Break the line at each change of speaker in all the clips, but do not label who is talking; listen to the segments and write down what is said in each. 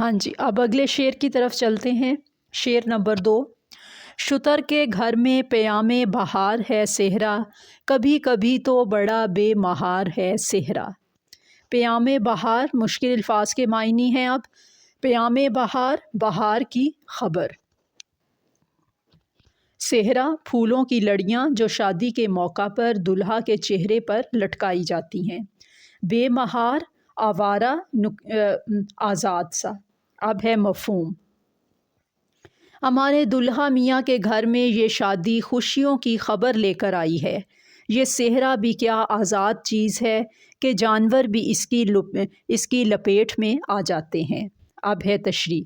ہاں جی، اب اگلے شعر کی طرف چلتے ہیں۔ شعر نمبر 2۔ شتر کے گھر میں پیام بہار ہے صحرا، کبھی کبھی تو بڑا بے مہار ہے صحرا۔ پیام بہار مشکل الفاظ کے معنی ہیں۔ اب پیام بہار، بہار کی خبر۔ صحرا پھولوں کی لڑیاں جو شادی کے موقع پر دلہا کے چہرے پر لٹکائی جاتی ہیں۔ بے مہار، آوارہ، آزاد سا۔ اب ہے مفہوم۔ ہمارے دلہا میاں کے گھر میں یہ شادی خوشیوں کی خبر لے کر آئی ہے۔ یہ صحرا بھی کیا آزاد چیز ہے کہ جانور بھی اس کی لپیٹ میں آ جاتے ہیں۔ اب ہے تشریح۔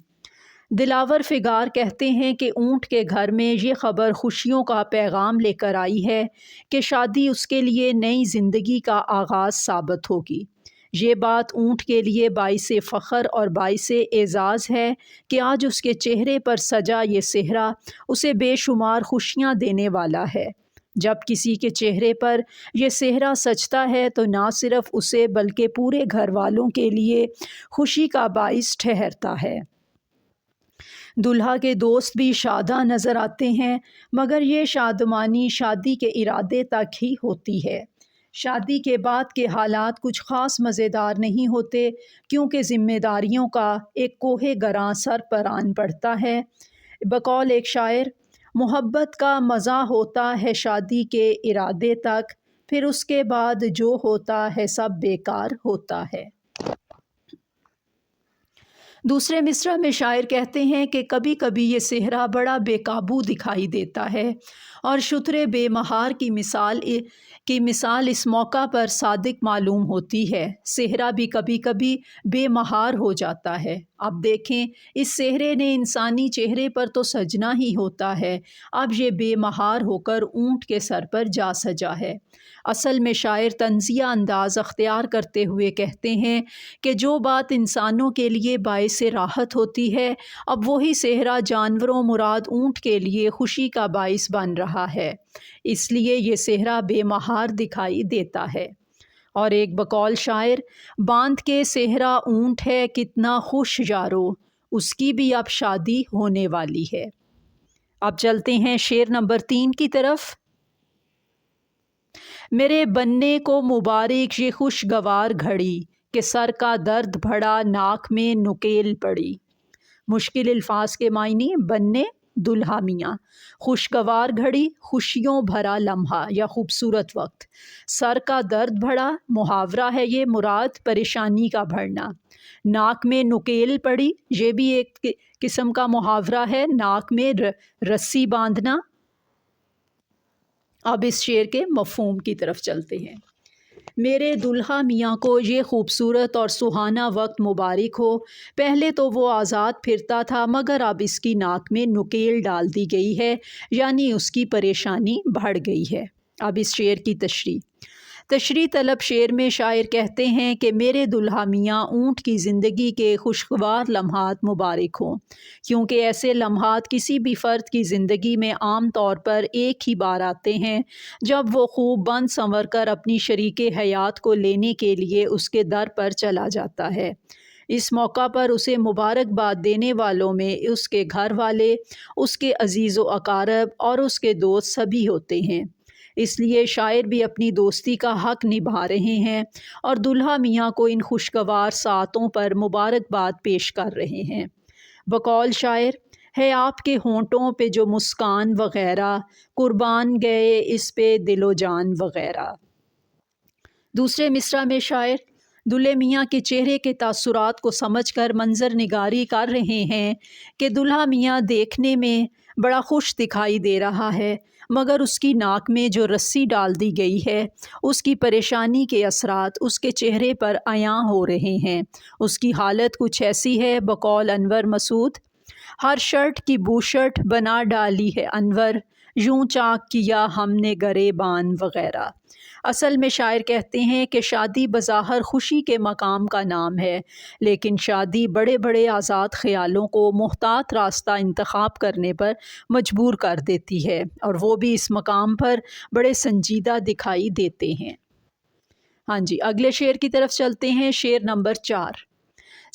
دلاور فگار کہتے ہیں کہ اونٹ کے گھر میں یہ خبر خوشیوں کا پیغام لے کر آئی ہے کہ شادی اس کے لیے نئی زندگی کا آغاز ثابت ہوگی۔ یہ بات اونٹ کے لیے باعث فخر اور باعث اعزاز ہے کہ آج اس کے چہرے پر سجا یہ صحرا اسے بے شمار خوشیاں دینے والا ہے۔ جب کسی کے چہرے پر یہ صحرا سجتا ہے تو نہ صرف اسے بلکہ پورے گھر والوں کے لیے خوشی کا باعث ٹھہرتا ہے۔ دلہا کے دوست بھی شاداں نظر آتے ہیں، مگر یہ شادمانی شادی کے ارادے تک ہی ہوتی ہے۔ شادی کے بعد کے حالات کچھ خاص مزیدار نہیں ہوتے، کیونکہ ذمہ داریوں کا ایک کوہ گراں سر پر آن پڑتا ہے۔ بقول ایک شاعر، محبت کا مزہ ہوتا ہے شادی کے ارادے تک، پھر اس کے بعد جو ہوتا ہے سب بیکار ہوتا ہے۔ دوسرے مصرع میں شاعر کہتے ہیں کہ کبھی کبھی یہ صحرا بڑا بے قابو دکھائی دیتا ہے، اور شتر بے مہار کی مثال اس موقع پر صادق معلوم ہوتی ہے۔ صحرا بھی کبھی کبھی بے مہار ہو جاتا ہے۔ اب دیکھیں، اس صحرے نے انسانی چہرے پر تو سجنا ہی ہوتا ہے، اب یہ بے مہار ہو کر اونٹ کے سر پر جا سجا ہے۔ اصل میں شاعر طنزیہ انداز اختیار کرتے ہوئے کہتے ہیں کہ جو بات انسانوں کے لیے باعث راحت ہوتی ہے، اب وہی صحرا جانوروں مراد اونٹ کے لیے خوشی کا باعث بن رہا ہے، اس لیے یہ صحرا بے مہار دکھائی دیتا ہے۔ اور ایک بقول شاعر، باندھ کے صحرا اونٹ ہے کتنا خوش یارو، اس کی بھی اب شادی ہونے والی ہے۔ اب چلتے ہیں شعر نمبر 3 کی طرف۔ میرے بننے کو مبارک یہ خوشگوار گھڑی، کہ سر کا درد بڑھا ناک میں نکیل پڑی۔ مشکل الفاظ کے معنی، بننے دلہا میاں، خوشگوار گھڑی خوشیوں بھرا لمحہ یا خوبصورت وقت، سر کا درد بڑھا محاورہ ہے یہ، مراد پریشانی کا بڑھنا، ناک میں نکیل پڑی یہ بھی ایک قسم کا محاورہ ہے، ناک میں رسی باندھنا۔ اب اس شعر کے مفہوم کی طرف چلتے ہیں۔ میرے دلہا میاں کو یہ خوبصورت اور سہانا وقت مبارک ہو۔ پہلے تو وہ آزاد پھرتا تھا، مگر اب اس کی ناک میں نکیل ڈال دی گئی ہے، یعنی اس کی پریشانی بڑھ گئی ہے۔ اب اس شعر کی تشریح طلب شعر میں شاعر کہتے ہیں کہ میرے دلہا میاں اونٹ کی زندگی کے خوشگوار لمحات مبارک ہوں، کیونکہ ایسے لمحات کسی بھی فرد کی زندگی میں عام طور پر ایک ہی بار آتے ہیں، جب وہ خوب بن سنور کر اپنی شریک حیات کو لینے کے لیے اس کے در پر چلا جاتا ہے۔ اس موقع پر اسے مبارکباد دینے والوں میں اس کے گھر والے، اس کے عزیز و اقارب اور اس کے دوست سبھی ہوتے ہیں۔ اس لیے شاعر بھی اپنی دوستی کا حق نبھا رہے ہیں اور دلہا میاں کو ان خوشگوار ساعتوں پر مبارکباد پیش کر رہے ہیں۔ بقول شاعر، ہے آپ کے ہونٹوں پہ جو مسکان وغیرہ، قربان گئے اس پہ دل و جان وغیرہ۔ دوسرے مصرع میں شاعر دلہے میاں کے چہرے کے تاثرات کو سمجھ کر منظر نگاری کر رہے ہیں کہ دلہا میاں دیکھنے میں بڑا خوش دکھائی دے رہا ہے، مگر اس کی ناک میں جو رسی ڈال دی گئی ہے، اس کی پریشانی کے اثرات اس کے چہرے پر عیاں ہو رہے ہیں۔ اس کی حالت کچھ ایسی ہے، بقول انور مسعود، ہر شرٹ کی بوشرٹ بنا ڈالی ہے انور، یوں چاک کیا ہم نے گریبان وغیرہ۔ اصل میں شاعر کہتے ہیں کہ شادی بظاہر خوشی کے مقام کا نام ہے، لیکن شادی بڑے بڑے آزاد خیالوں کو محتاط راستہ انتخاب کرنے پر مجبور کر دیتی ہے، اور وہ بھی اس مقام پر بڑے سنجیدہ دکھائی دیتے ہیں۔ ہاں جی، اگلے شعر کی طرف چلتے ہیں۔ شعر نمبر 4۔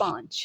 5।